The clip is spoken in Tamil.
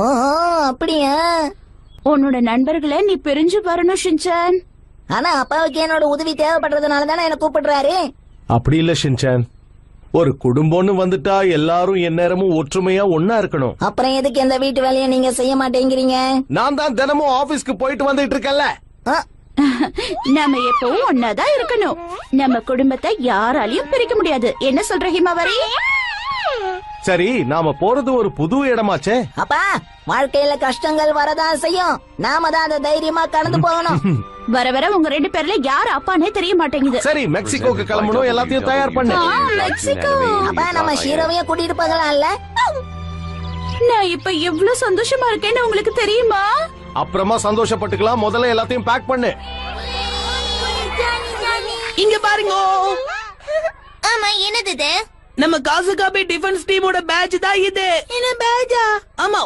ஓஹோ அப்படியா? உன்னோட நண்பர்களை நீ பிரிஞ்சு வரணும் ஷின்சான். ஆனா அப்பாவுக்கு என்னோட உதவி தேவைப்படுறதுனால தானே என்ன கூப்பிடுறாரு. அப்படி இல்ல ஷின்சான், ஒரு குடும்பம்னு வந்துட்டா எல்லாரும் எந்நேரமும் ஒற்றுமையா ஒன்னா இருக்கணும். அப்புறம் எதுக்கு எந்த வீட்டு வேலையை நீங்க செய்ய மாட்டேங்கிறீங்க? நான் தான் தினமும் ஆபீஸ்க்கு போயிட்டு வந்துட்டு இருக்கேன்ல. ஆ, நாம எப்பவும் ஒன்னாதான் இருக்கணும். நம்ம குடும்பத்தை யாராலையும் பிரிக்க முடியாது. என்ன சொல்ற ஹிமாவரி? சரி, நாம போறது ஒரு புது இடமாச்சே. அப்பா, வாழ்க்கையில கஷ்டங்கள் வரதான் செய்யும். நாம தான் அதை தைரியமா கடந்து போகணும். வர வர உங்க 2 பேர்ல யார் அப்பானே தெரிய மாட்டேங்குது. சரி, மெக்சிகோக்கு கிளம்பணும், எல்லாத்தையும் தயார் பண்ணு. மெக்சிகோ. அப்பா, நம்ம ஷீரோவையும் கூட்டிட்டு போகலாம்ல? நான் இப்ப எவ்வளவு சந்தோஷமா இருக்கேன்னு உங்களுக்கு தெரியுமா? அப்புறமா சந்தோஷப்பட்டுக்கலாம், முதல்ல எல்லாத்தையும் பேக் பண்ணு. இங்க பாருங்க, ஆமா, என்னது இது? நம்ம காசுகாபி டிஃபென்ஸ் டீமோட பேட்ச் தான் இது. என்ன பேஜா? ஆமா,